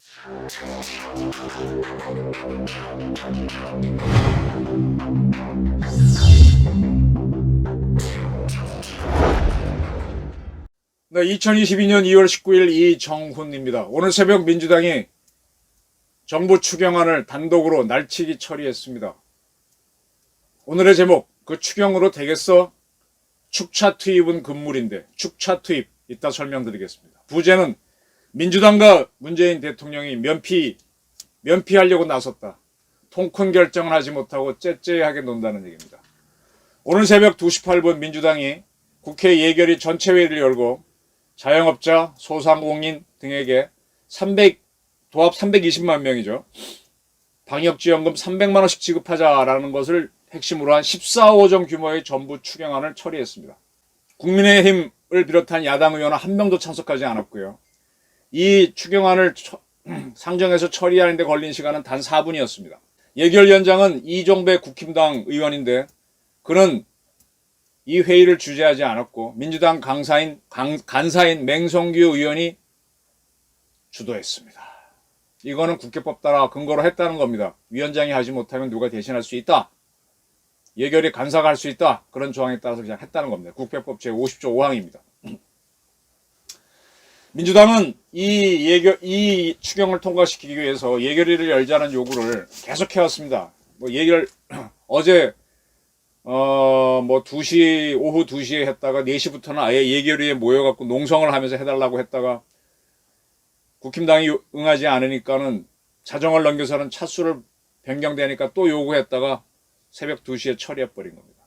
네, 2022년 2월 19일 이정훈입니다. 오늘 새벽 민주당이 정부 추경안을 단독으로 날치기 처리했습니다. 오늘의 제목, 그 추경으로 되겠어? 축차 투입은 금물인데, 축차 투입, 이따 설명드리겠습니다. 부제는 민주당과 문재인 대통령이 면피하려고 나섰다. 통큰 결정을 하지 못하고 째째하게 논다는 얘기입니다. 오늘 새벽 2시 8분 민주당이 국회 예결위 전체회의를 열고 자영업자, 소상공인 등에게 도합 320만 명이죠. 방역지원금 300만 원씩 지급하자라는 것을 핵심으로 한 14호 규모의 정부 추경안을 처리했습니다. 국민의힘을 비롯한 야당 의원은 한 명도 참석하지 않았고요. 이 추경안을 상정해서 처리하는 데 걸린 시간은 단 4분이었습니다. 예결위원장은 이종배 국힘당 의원인데 그는 이 회의를 주재하지 않았고 민주당 간사인 맹성규 의원이 주도했습니다. 이거는 국회법 따라 근거로 했다는 겁니다. 위원장이 하지 못하면 누가 대신할 수 있다. 예결위 간사가 할 수 있다. 그런 조항에 따라서 그냥 했다는 겁니다. 국회법 제50조 5항입니다. 민주당은 이 추경을 통과시키기 위해서 예결위를 열자는 요구를 계속 해왔습니다. 어제 오후 2시에 했다가 4시부터는 아예 예결위에 모여갖고 농성을 하면서 해달라고 했다가 국힘당이 응하지 않으니까는 자정을 넘겨서는 차수를 변경되니까 또 요구했다가 새벽 2시에 처리해버린 겁니다.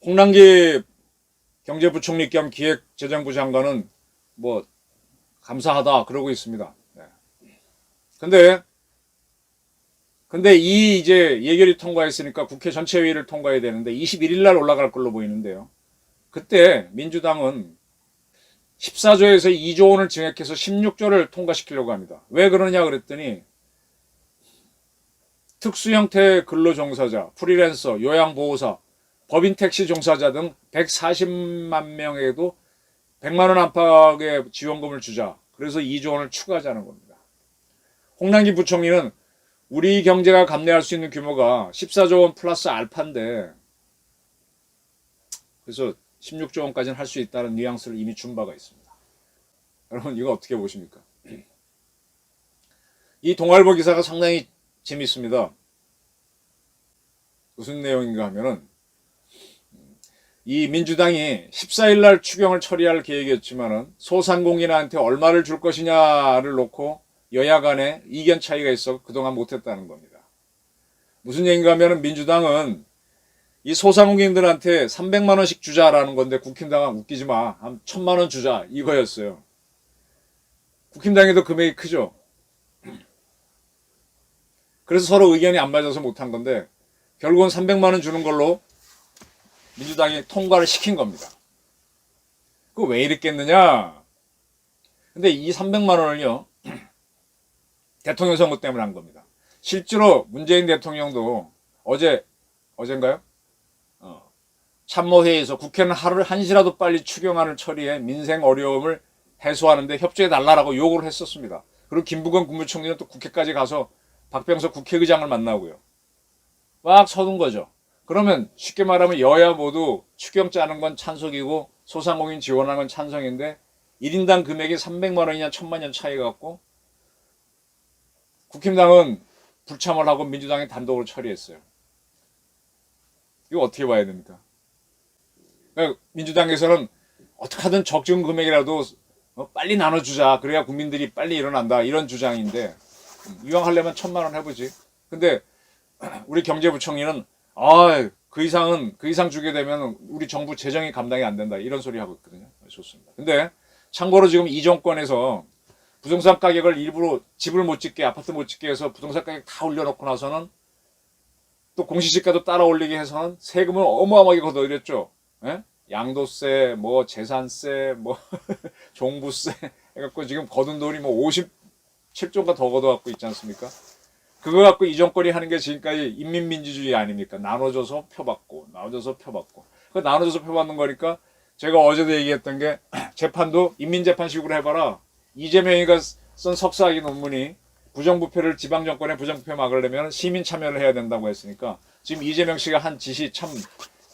홍남기 경제부총리 겸 기획재정부 장관은 감사하다 그러고 있습니다. 네. 근데 이제 예결위 통과했으니까 국회 전체회의를 통과해야 되는데 21일 날 올라갈 걸로 보이는데요. 그때 민주당은 14조에서 2조 원을 증액해서 16조를 통과시키려고 합니다. 왜 그러냐 그랬더니 특수형태 근로종사자, 프리랜서, 요양보호사, 법인 택시 종사자 등 140만 명에도 100만 원 안팎의 지원금을 주자. 그래서 2조 원을 추가하자는 겁니다. 홍남기 부총리는 우리 경제가 감내할 수 있는 규모가 14조 원 플러스 알파인데 그래서 16조 원까지는 할 수 있다는 뉘앙스를 이미 준 바가 있습니다. 여러분 이거 어떻게 보십니까? 이 동아일보 기사가 상당히 재밌습니다. 무슨 내용인가 하면은 이 민주당이 14일 날 추경을 처리할 계획이었지만은 소상공인한테 얼마를 줄 것이냐를 놓고 여야 간에 이견 차이가 있어 그동안 못했다는 겁니다. 무슨 얘기인가 하면은 민주당은 이 소상공인들한테 300만 원씩 주자라는 건데 국힘당은 웃기지 마. 한 1000만 원 주자 이거였어요. 국힘당에도 금액이 크죠. 그래서 서로 의견이 안 맞아서 못한 건데 결국은 300만 원 주는 걸로 민주당이 통과를 시킨 겁니다. 그거 왜 이랬겠느냐? 근데 이 300만 원을요. 대통령 선거 때문에 한 겁니다. 실제로 문재인 대통령도 어젠가요? 참모회의에서 국회는 하루를 1시라도 빨리 추경안을 처리해 민생 어려움을 해소하는데 협조해달라고 요구를 했었습니다. 그리고 김부겸 국무총리는 또 국회까지 가서 박병석 국회의장을 만나고요. 막 서둔 거죠. 그러면 쉽게 말하면 여야 모두 추경 짜는 건 찬성이고 소상공인 지원하는 건 찬성인데 1인당 금액이 300만 원이냐 1000만 원 차이가 갖고 국힘당은 불참을 하고 민주당이 단독으로 처리했어요. 이거 어떻게 봐야 됩니까? 그러니까 민주당에서는 어떻게 하든 적정 금액이라도 빨리 나눠주자. 그래야 국민들이 빨리 일어난다. 이런 주장인데 이왕 하려면 1000만 원 해보지. 근데 우리 경제부총리는 그 이상 주게 되면 우리 정부 재정이 감당이 안 된다. 이런 소리 하고 있거든요. 좋습니다. 근데 참고로 지금 이 정권에서 부동산 가격을 일부러 집을 못 짓게 아파트 못 짓게 해서 부동산 가격 다 올려놓고 나서는 또 공시지가도 따라 올리게 해서는 세금을 어마어마하게 걷어들였죠. 예? 양도세, 재산세, 종부세 해갖고 지금 거둔 돈이 57조가 더 걷어갖고 있지 않습니까? 그거 갖고 이 정권이 하는 게 지금까지 인민민주주의 아닙니까? 나눠줘서 표받고, 나눠줘서 표받고. 그 나눠줘서 표받는 거니까 제가 어제도 얘기했던 게 재판도 인민재판식으로 해봐라. 이재명이가 쓴 석사학위 논문이 부정부패를 지방정권의 부정부패 막으려면 시민 참여를 해야 된다고 했으니까 지금 이재명 씨가 한 짓이 참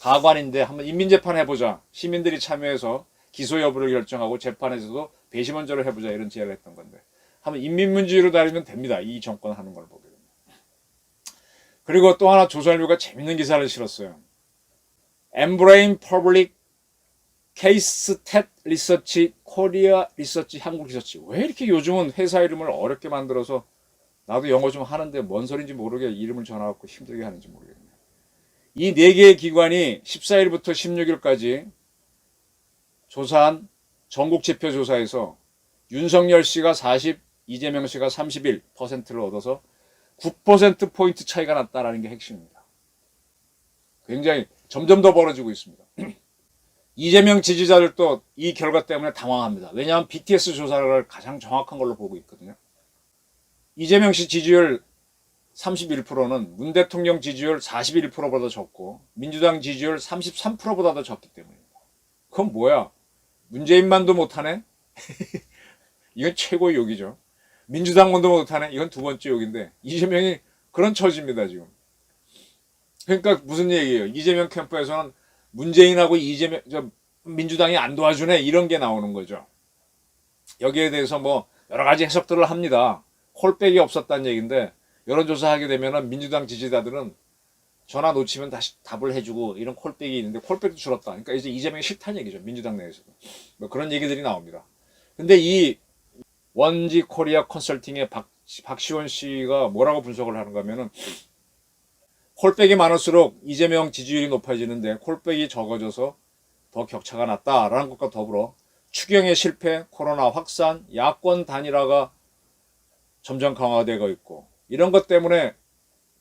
가관인데 한번 인민재판 해보자. 시민들이 참여해서 기소 여부를 결정하고 재판에서도 배심원조를 해보자 이런 제안을 했던 건데 한번 인민민주의로 다니면 됩니다. 이 정권 하는 걸 보게 되면. 그리고 또 하나 조선일보가 재밌는 기사를 실었어요. 엠브레인 퍼블릭 케이스 텟 리서치 코리아 리서치 한국 리서치. 왜 이렇게 요즘은 회사 이름을 어렵게 만들어서 나도 영어 좀 하는데 뭔 소린지 모르게 이름을 전화갖고 힘들게 하는지 모르겠네요. 이 4개의 기관이 14일부터 16일까지 조사한 전국 지표 조사에서 윤석열 씨가 40, 이재명 씨가 31%를 얻어서 9%포인트 차이가 났다는 게 핵심입니다. 굉장히 점점 더 벌어지고 있습니다. 이재명 지지자들도 이 결과 때문에 당황합니다. 왜냐하면 BTS 조사를 가장 정확한 걸로 보고 있거든요. 이재명 씨 지지율 31%는 문 대통령 지지율 41%보다 적고 민주당 지지율 33%보다 더 적기 때문입니다. 그건 뭐야? 문재인만도 못하네? 이건 최고의 욕이죠. 민주당만도 못하네? 이건 두 번째 욕인데 이재명이 그런 처지입니다 지금. 그러니까 무슨 얘기예요? 이재명 캠프에서는 문재인하고 민주당이 안 도와주네 이런 게 나오는 거죠. 여기에 대해서 뭐 여러 가지 해석들을 합니다. 콜백이 없었다는 얘기인데 여론조사 하게 되면은 민주당 지지자들은 전화 놓치면 다시 답을 해주고 이런 콜백이 있는데 콜백도 줄었다. 그러니까 이제 이재명이 싫다는 얘기죠. 민주당 내에서도. 뭐 그런 얘기들이 나옵니다. 근데 이 원지 코리아 컨설팅의 박시원 씨가 뭐라고 분석을 하는가 하면은 콜백이 많을수록 이재명 지지율이 높아지는데 콜백이 적어져서 더 격차가 났다라는 것과 더불어 추경의 실패, 코로나 확산, 야권 단일화가 점점 강화되고 있고 이런 것 때문에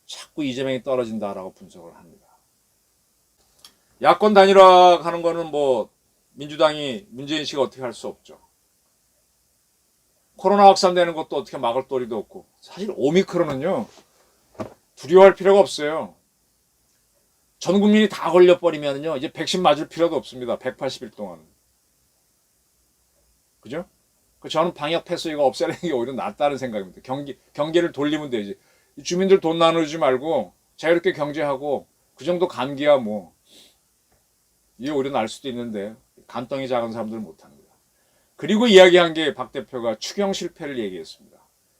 자꾸 이재명이 떨어진다라고 분석을 합니다. 야권 단일화 하는 거는 뭐 민주당이 문재인 씨가 어떻게 할 수 없죠. 코로나 확산되는 것도 어떻게 막을 도리도 없고 사실 오미크론은요. 두려워할 필요가 없어요. 전 국민이 다 걸려버리면요. 이제 백신 맞을 필요도 없습니다. 180일 동안. 그죠? 저는 방역 패스 이거 없애는 게 오히려 낫다는 생각입니다. 경기를 돌리면 되지. 주민들 돈 나누지 말고 자유롭게 경제하고 그 정도 감기야 뭐. 이게 오히려 날 수도 있는데 간덩이 작은 사람들은 못합니다. 그리고 이야기한 게 박 대표가 추경 실패를 얘기했습니다.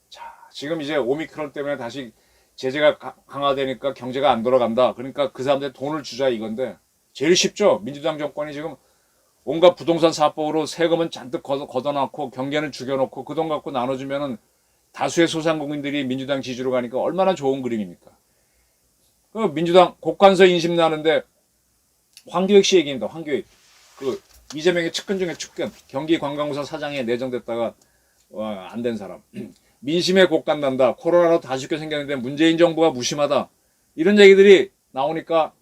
자, 지금 이제 오미크론 때문에 다시 제재가 강화되니까 경제가 안 돌아간다. 그러니까 그 사람들 돈을 주자 이건데 제일 쉽죠. 민주당 정권이 지금 온갖 부동산 사법으로 세금은 잔뜩 걷어놓고 경제는 죽여놓고 그 돈 갖고 나눠주면은 다수의 소상공인들이 민주당 지지로 가니까 얼마나 좋은 그림입니까? 그 민주당 곡간서 인심 나는데 황교익 씨 얘기입니다. 황교익. 그 이재명의 측근 중에 측근. 경기관광부서 사장에 내정됐다가 안 된 사람. 민심에 곡간 난다. 코로나로 다 죽게 생겼는데 문재인 정부가 무심하다. 이런 얘기들이 나오니까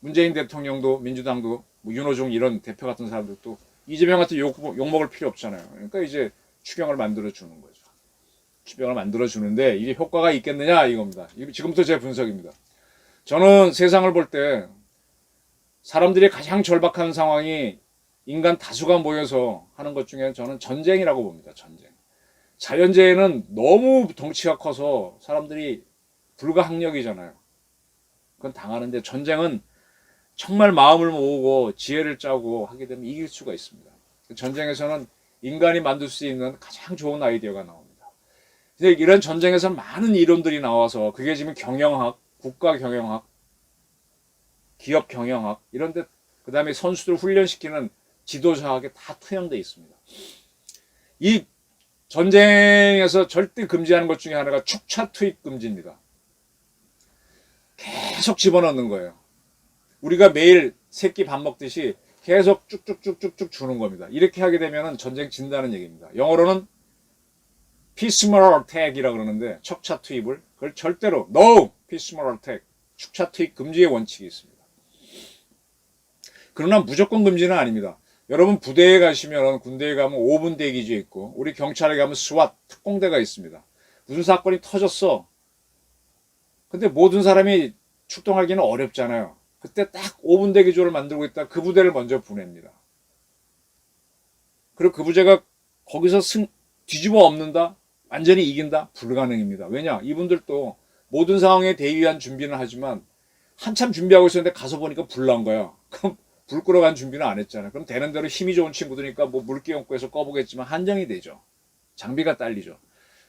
문재인 대통령도 민주당도 뭐 윤호중 이런 대표 같은 사람들도 이재명한테 욕먹을 필요 없잖아요. 그러니까 이제 추경을 만들어주는 거죠. 추경을 만들어주는데 이게 효과가 있겠느냐 이겁니다. 지금부터 제 분석입니다. 저는 세상을 볼 때 사람들이 가장 절박한 상황이 인간 다수가 모여서 하는 것 중에 저는 전쟁이라고 봅니다. 전쟁. 자연재해는 너무 덩치가 커서 사람들이 불가항력이잖아요. 그건 당하는데 전쟁은 정말 마음을 모으고 지혜를 짜고 하게 되면 이길 수가 있습니다. 전쟁에서는 인간이 만들 수 있는 가장 좋은 아이디어가 나옵니다. 근데 이런 전쟁에서 많은 이론들이 나와서 그게 지금 경영학, 국가 경영학, 기업 경영학 이런데 그 다음에 선수들 훈련시키는 지도자학에 다 투영되어 있습니다. 이 전쟁에서 절대 금지하는 것 중에 하나가 축차 투입 금지입니다. 계속 집어넣는 거예요. 우리가 매일 새끼 밥 먹듯이 계속 쭉쭉쭉쭉쭉 주는 겁니다. 이렇게 하게 되면 전쟁 진다는 얘기입니다. 영어로는 piecemeal attack이라고 그러는데 척차 투입을 그걸 절대로 no piecemeal attack 축차 투입 금지의 원칙이 있습니다. 그러나 무조건 금지는 아닙니다. 여러분 부대에 가시면 군대에 가면 5분 대기지 있고 우리 경찰에 가면 스왓 특공대가 있습니다. 무슨 사건이 터졌어. 근데 모든 사람이 출동하기는 어렵잖아요. 그때 딱 5분 대기조를 만들고 있다. 그 부대를 먼저 보냅니다. 그리고 그 부대가 거기서 뒤집어 엎는다? 완전히 이긴다? 불가능입니다. 왜냐? 이분들도 모든 상황에 대비한 준비는 하지만 한참 준비하고 있었는데 가서 보니까 불 난 거야. 그럼 불 끌어간 준비는 안 했잖아. 그럼 되는 대로 힘이 좋은 친구들이니까 뭐 물기 얹고해서 꺼보겠지만 한정이 되죠. 장비가 딸리죠.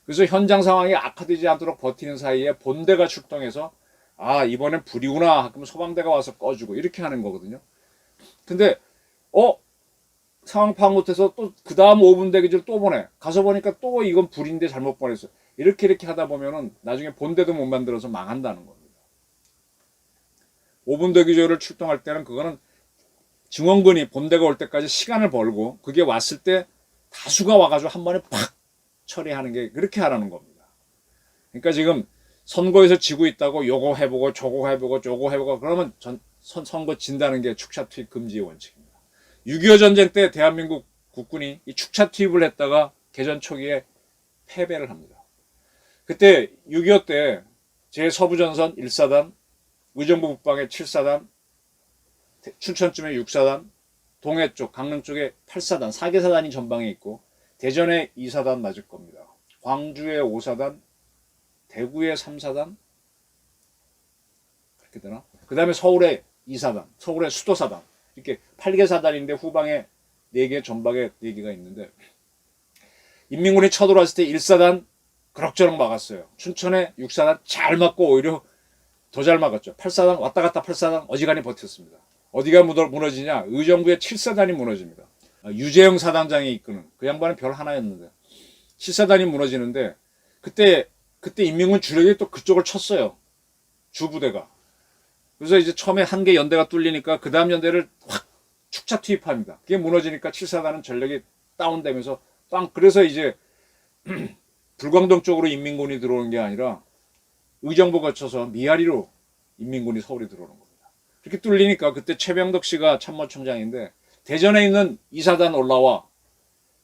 그래서 현장 상황이 악화되지 않도록 버티는 사이에 본대가 출동해서 아 이번엔 불이구나. 그러면 소방대가 와서 꺼주고 이렇게 하는 거거든요. 근데 상황 파악 못해서 또 그 다음 5분 대기줄 또 보내. 가서 보니까 또 이건 불인데 잘못 보냈어. 이렇게 하다 보면은 나중에 본대도 못 만들어서 망한다는 겁니다. 5분 대기줄을 출동할 때는 그거는 증원군이 본대가 올 때까지 시간을 벌고 그게 왔을 때 다수가 와가지고 한 번에 팍 처리하는 게 그렇게 하라는 겁니다. 그러니까 지금 선거에서 지고 있다고 요거 해보고 저거 해보고 저거 해보고 그러면 선거 진다는 게 축차 투입 금지의 원칙입니다. 6.25 전쟁 때 대한민국 국군이 이 축차 투입을 했다가 개전 초기에 패배를 합니다. 그때 6.25 때 제서부전선 1사단, 의정부 북방에 7사단, 춘천쯤에 6사단, 동해 쪽, 강릉 쪽에 8사단, 4개 사단이 전방에 있고 대전에 2사단 맞을 겁니다. 광주에 5사단, 대구에 3사단 그렇게 되나? 그 다음에 서울에 2사단, 서울에 수도사단 이렇게 8개 사단인데 후방에 4개, 전방에 4개가 있는데 인민군이 쳐들어왔을 때 1사단 그럭저럭 막았어요. 춘천에 6사단 잘 막고 오히려 더 잘 막았죠. 8사단 왔다 갔다 8사단 어지간히 버텼습니다. 어디가 무너지냐? 의정부의 7사단이 무너집니다. 유재영 사단장이 이끄는 그 양반은 별 하나였는데 7사단이 무너지는데 그때 인민군 주력이 또 그쪽을 쳤어요. 주부대가. 그래서 이제 처음에 한 개 연대가 뚫리니까 그 다음 연대를 확 축차 투입합니다. 그게 무너지니까 7사단은 전력이 다운되면서 그래서 이제 불광동 쪽으로 인민군이 들어오는 게 아니라 의정부 거쳐서 미아리로 인민군이 서울에 들어오는 겁니다. 그렇게 뚫리니까 그때 최병덕 씨가 참모총장인데 대전에 있는 2사단 올라와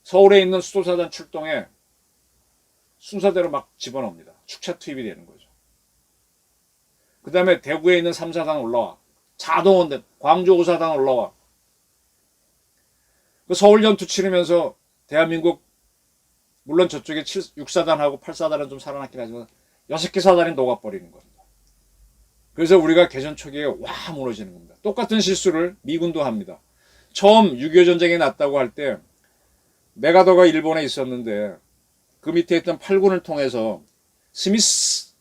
서울에 있는 수도사단 출동에 순서대로 막 집어넣습니다. 축차 투입이 되는 거죠. 그 다음에 대구에 있는 3사단 올라와 자동원대 광주 5사단 올라와 그 서울 전투 치르면서 대한민국 물론 저쪽에 6사단하고 8사단은 좀 살아났긴 하지만 6개 사단이 녹아버리는 겁니다. 그래서 우리가 개전 초기에 와 무너지는 겁니다. 똑같은 실수를 미군도 합니다. 처음 6.25 전쟁이 났다고 할 때 메가더가 일본에 있었는데 그 밑에 있던 8군을 통해서 스미스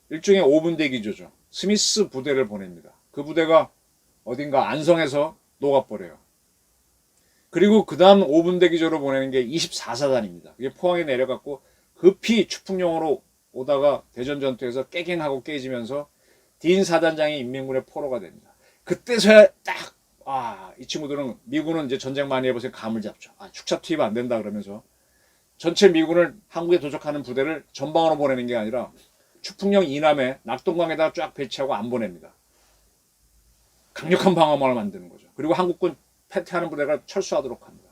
일종의 5분 대기조죠. 스미스 부대를 보냅니다. 그 부대가 어딘가 안성에서 녹아버려요. 그리고 그 다음 5분 대기조로 보내는 게 24사단입니다. 그게 포항에 내려갔고 급히 추풍용으로 오다가 대전 전투에서 깨갱하고 깨지면서 딘 사단장이 인민군의 포로가 됩니다. 그때서야 이 친구들은 미군은 이제 전쟁 많이 해보세요. 감을 잡죠. 축차 투입 안 된다 그러면서 전체 미군을 한국에 도착하는 부대를 전방으로 보내는 게 아니라 추풍령 이남에 낙동강에다가 쫙 배치하고 안 보냅니다. 강력한 방어망을 만드는 거죠. 그리고 한국군 패퇴하는 부대가 철수하도록 합니다.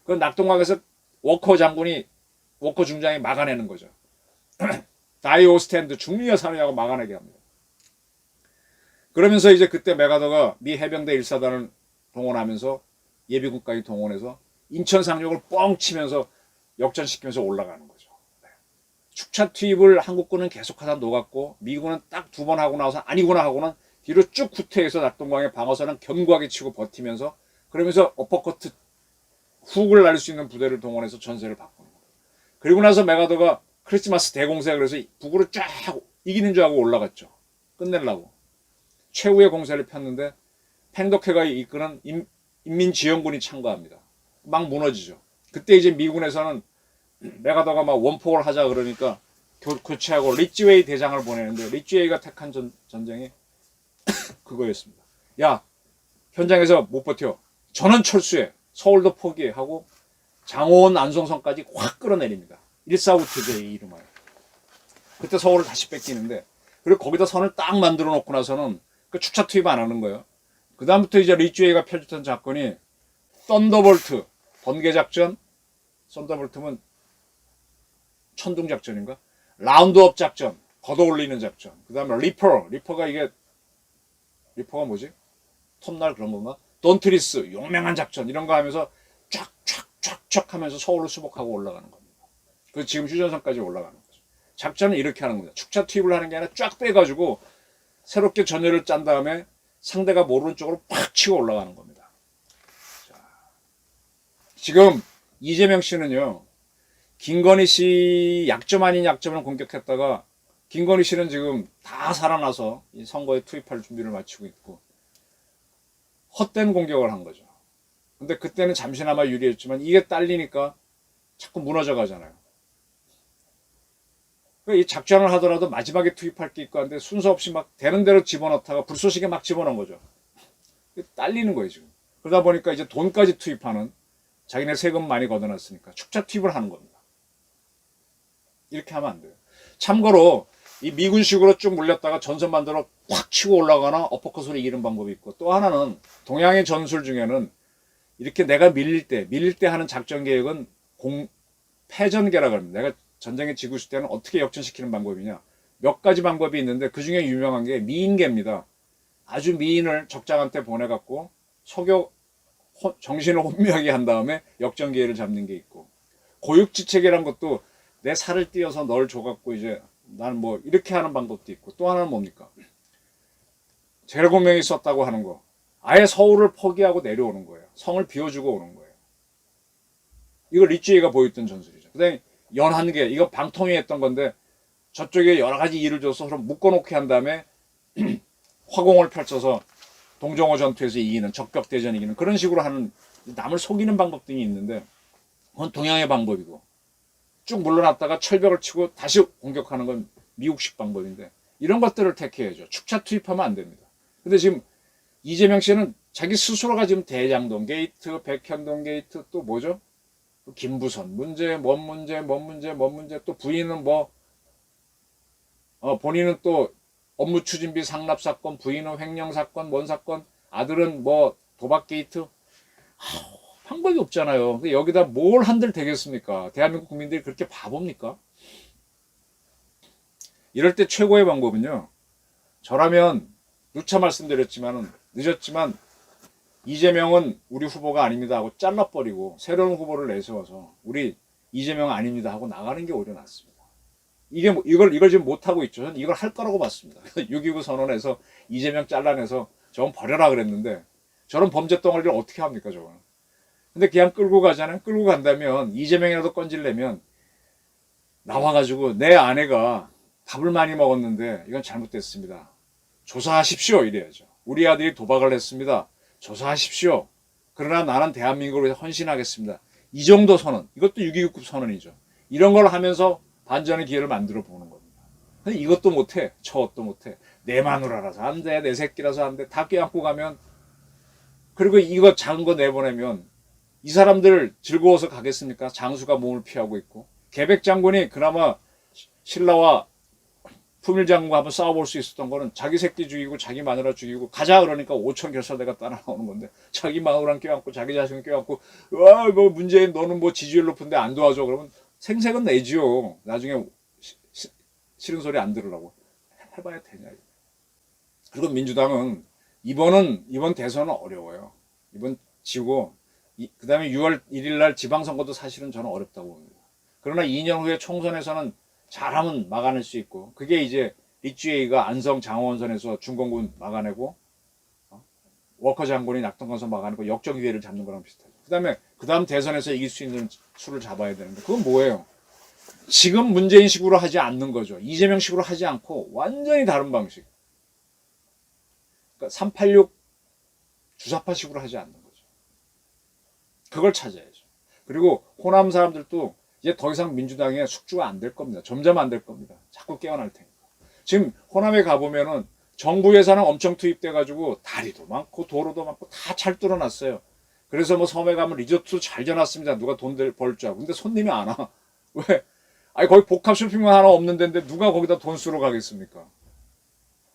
그 낙동강에서 워커 중장이 막아내는 거죠. 다이오 스탠드 중리여 사느냐고 막아내게 합니다. 그러면서 이제 그때 메가더가 미 해병대 1사단을 동원하면서 예비군까지 동원해서 인천 상륙을 뻥 치면서 역전시키면서 올라가는 거죠. 축차 투입을 한국군은 계속하다 녹았고 미군은 딱 2번 하고 나서 아니구나 하고는 뒤로 쭉 후퇴해서 낙동강의 방어선은 견고하게 치고 버티면서 그러면서 어퍼커트 훅을 날릴 수 있는 부대를 동원해서 전세를 바꾸는 거예요. 그리고 나서 메가더가 크리스마스 대공세 그래서 북으로 쫙 이기는 줄 알고 올라갔죠. 끝내려고. 최후의 공세를 폈는데 팽덕회가 이끄는 인민지원군이 참가합니다. 막 무너지죠. 그때 이제 미군에서는 메가더가 막 원폭을 하자 그러니까 교체하고 리치웨이 대장을 보내는데 리치웨이가 택한 전쟁이 그거였습니다. 야 현장에서 못 버텨. 전원 철수해. 서울도 포기하고 장호원 안성선까지 확 끌어내립니다. 145투제의 이름하여. 그때 서울을 다시 뺏기는데 그리고 거기다 선을 딱 만들어 놓고 나서는 그 축차 투입 안 하는 거예요. 그 다음부터 이제 리치웨이가 펼쳤던 작전이 썬더볼트 번개작전, 썬더볼트면 천둥작전인가? 라운드업 작전, 걷어올리는 작전. 그 다음에 리퍼가 뭐지? 톱날 그런 건가? 돈트리스, 용맹한 작전 이런 거 하면서 쫙쫙쫙쫙 하면서 서울을 수복하고 올라가는 겁니다. 그 지금 휴전선까지 올라가는 거죠. 작전은 이렇게 하는 겁니다. 축차 투입을 하는 게 아니라 쫙 빼가지고 새롭게 전열을 짠 다음에 상대가 모르는 쪽으로 팍 치고 올라가는 겁니다. 자, 지금 이재명 씨는요, 김건희 씨 약점 아닌 약점을 공격했다가 김건희 씨는 지금 다 살아나서 이 선거에 투입할 준비를 마치고 있고 헛된 공격을 한 거죠. 근데 그때는 잠시나마 유리했지만 이게 딸리니까 자꾸 무너져 가잖아요. 이 작전을 하더라도 마지막에 투입할 게 있고 한데 순서 없이 막 되는 대로 집어넣다가 불쏘시개 막 집어넣은 거죠. 딸리는 거예요 지금. 그러다 보니까 이제 돈까지 투입하는, 자기네 세금 많이 걷어놨으니까 축차 투입을 하는 겁니다. 이렇게 하면 안 돼요. 참고로 이 미군식으로 쭉 물렸다가 전선 만들어 확 치고 올라가나 어퍼컷으로 이기는 방법이 있고, 또 하나는 동양의 전술 중에는 이렇게 내가 밀릴 때 하는 작전 계획은 패전계라고 합니다. 내가 전쟁에 지고 있을 때는 어떻게 역전시키는 방법이냐. 몇 가지 방법이 있는데 그 중에 유명한 게 미인계입니다. 아주 미인을 적장한테 보내갖고 속여 정신을 혼미하게 한 다음에 역전 기회를 잡는 게 있고, 고육지책이란 것도 내 살을 띄어서 널 줘갖고 이제 나는 뭐 이렇게 하는 방법도 있고, 또 하나는 뭡니까? 제갈공명이 썼다고 하는 거. 아예 서울을 포기하고 내려오는 거예요. 성을 비워주고 오는 거예요. 이거 리쥐에가 보였던 전술이죠. 그다음에 연한계, 이거 방통위 했던 건데 저쪽에 여러 가지 일을 줘서 서로 묶어놓게 한 다음에 화공을 펼쳐서 동정호 전투에서 이기는, 적벽대전 이기는 그런 식으로 하는, 남을 속이는 방법 등이 있는데 그건 동양의 방법이고, 쭉 물러났다가 철벽을 치고 다시 공격하는 건 미국식 방법인데, 이런 것들을 택해야죠. 축차 투입하면 안 됩니다. 근데 지금 이재명 씨는 자기 스스로가 지금 대장동 게이트, 백현동 게이트, 또 뭐죠? 김부선 문제, 뭔 문제, 또 부인은 뭐, 본인은 또 업무 추진비 상납 사건, 부인은 횡령 사건, 뭔 사건, 아들은 뭐 도박 게이트. 방법이 없잖아요. 근데 여기다 뭘 한들 되겠습니까? 대한민국 국민들이 그렇게 바보입니까? 이럴 때 최고의 방법은요, 저라면 누차 말씀드렸지만 늦었지만 이재명은 우리 후보가 아닙니다 하고 잘라버리고 새로운 후보를 내세워서 우리 이재명 아닙니다 하고 나가는 게 오히려 낫습니다. 이걸 지금 못하고 있죠. 저는 이걸 할 거라고 봤습니다. 6.29 선언에서 이재명 잘라내서 저건 버려라 그랬는데, 저런 범죄 덩어리를 어떻게 합니까 저거는. 근데 그냥 끌고 가잖아요. 끌고 간다면 이재명이라도 건질려면 나와가지고 내 아내가 밥을 많이 먹었는데 이건 잘못됐습니다. 조사하십시오 이래야죠. 우리 아들이 도박을 했습니다. 조사하십시오. 그러나 나는 대한민국을 위해서 헌신하겠습니다. 이 정도 선언, 이것도 6.29급 선언이죠. 이런 걸 하면서 반전의 기회를 만들어 보는 겁니다. 근데 이것도 못해, 저것도 못해. 내 마누라라서 안 돼, 내 새끼라서 안 돼. 다 껴안고 가면, 그리고 이거 작은 거 내보내면 이 사람들 즐거워서 가겠습니까? 장수가 몸을 피하고 있고, 계백 장군이 그나마 신라와 품일 장군과 한번 싸워볼 수 있었던 거는 자기 새끼 죽이고 자기 마누라 죽이고 가자 그러니까 5천 결사대가 따라 나오는 건데, 자기 마누라는 껴안고 자기 자식은 껴안고, 와 뭐 문재인 너는 뭐 지지율 높은데 안 도와줘 그러면 생색은 내지요. 나중에 싫은 소리 안 들으라고. 해봐야 되냐. 그리고 민주당은 이번 대선은 어려워요. 이번 지고 그 다음에 6월 1일 날 지방선거도 사실은 저는 어렵다고 봅니다. 그러나 2년 후에 총선에서는 잘하면 막아낼 수 있고, 그게 이제 리쥐에이가 안성 장원선에서 중공군 막아내고 워커 장군이 낙동강서 막아내고 역적 기회를 잡는 거랑 비슷하죠. 그 다음 대선에서 이길 수 있는 수를 잡아야 되는데, 그건 뭐예요? 지금 문재인식으로 하지 않는 거죠. 이재명식으로 하지 않고 완전히 다른 방식. 그러니까 386 주사파식으로 하지 않는 거죠. 그걸 찾아야죠. 그리고 호남 사람들도 이제 더 이상 민주당에 숙주가 안 될 겁니다. 점점 안 될 겁니다. 자꾸 깨어날 테니까. 지금 호남에 가보면은 정부 예산은 엄청 투입돼가지고 다리도 많고 도로도 많고 다 잘 뚫어놨어요. 그래서 뭐 섬에 가면 리조트도 잘 지어놨습니다. 누가 돈 벌 줄 알고. 근데 손님이 안 와. 왜? 아니 거기 복합 쇼핑몰 하나 없는 데인데 누가 거기다 돈 쓰러 가겠습니까?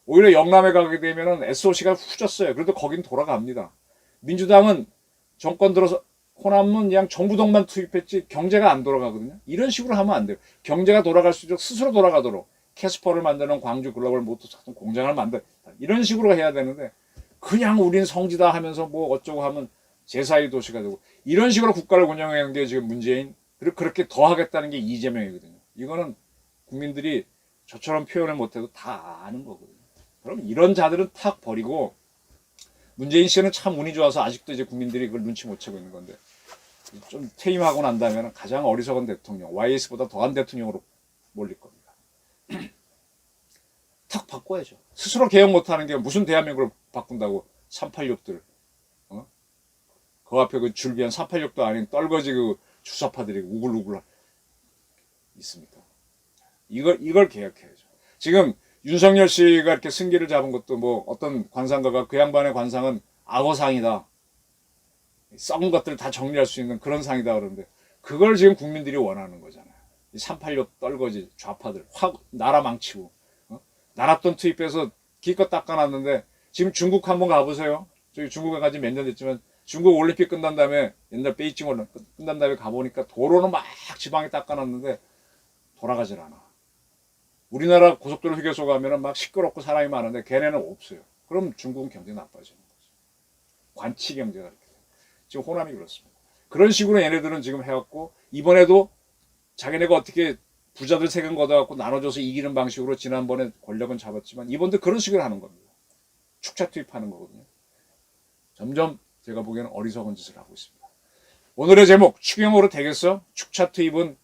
오히려 영남에 가게 되면은 SOC가 후졌어요. 그래도 거긴 돌아갑니다. 민주당은 정권 들어서 호남은 그냥 정부동만 투입했지 경제가 안 돌아가거든요. 이런 식으로 하면 안 돼요. 경제가 돌아갈 수 있도록 스스로 돌아가도록 캐스퍼를 만드는 광주 글로벌 모터스 공장을 만들, 이런 식으로 해야 되는데, 그냥 우린 성지다 하면서 뭐 어쩌고 하면 제4의 도시가 되고, 이런 식으로 국가를 운영하는 게 지금 문재인 그리고 그렇게 더 하겠다는 게 이재명이거든요. 이거는 국민들이 저처럼 표현을 못해도 다 아는 거거든요. 그럼 이런 자들은 탁 버리고, 문재인 씨는 참 운이 좋아서 아직도 이제 국민들이 그걸 눈치 못 채고 있는 건데, 좀 퇴임하고 난 다음에는 가장 어리석은 대통령, YS보다 더한 대통령으로 몰릴 겁니다. 탁 바꿔야죠. 스스로 개혁 못하는 게 무슨 대한민국을 바꾼다고 386들, 그 앞에 그 줄기한 386도 아닌 떨거지 그 주사파들이 우글우글 있습니다. 이걸 개혁해야죠. 지금 윤석열 씨가 이렇게 승기를 잡은 것도 뭐 어떤 관상가가 그 양반의 관상은 악어상이다. 썩은 것들 다 정리할 수 있는 그런 상이다 그러는데, 그걸 지금 국민들이 원하는 거잖아요. 이 386 떨거지 좌파들 확 나라 망치고, 나라 돈 투입해서 기껏 닦아놨는데, 지금 중국 한번 가보세요. 저기 중국에 가지 몇 년 됐지만 중국 올림픽 끝난 다음에, 옛날 베이징 올림픽 끝난 다음에 가보니까 도로는 막 지방에 닦아놨는데 돌아가질 않아. 우리나라 고속도로 휴게소 가면은 막 시끄럽고 사람이 많은데 걔네는 없어요. 그럼 중국은 경제 나빠지는 거죠. 관치 경제가 이렇게 돼요. 지금 호남이 그렇습니다. 그런 식으로 얘네들은 지금 해왔고, 이번에도 자기네가 어떻게 부자들 세금 걷어갖고 나눠줘서 이기는 방식으로 지난번에 권력은 잡았지만, 이번도 그런 식으로 하는 겁니다. 축차 투입하는 거거든요. 점점 제가 보기에는 어리석은 짓을 하고 있습니다. 오늘의 제목, 추경호로 되겠어? 축차 투입은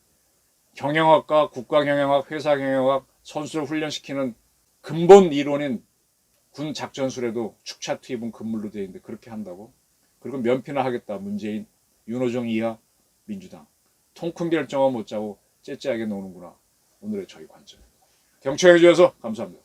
경영학과, 국가경영학, 회사경영학, 선수를 훈련시키는 근본 이론인 군 작전술에도 축차 투입은 금물로 되어 있는데 그렇게 한다고? 그리고 면피나 하겠다. 문재인, 윤호정 이하, 민주당. 통 큰 결정은 못 짜고 째째하게 노는구나. 오늘의 저희 관점. 경청해 주셔서 감사합니다.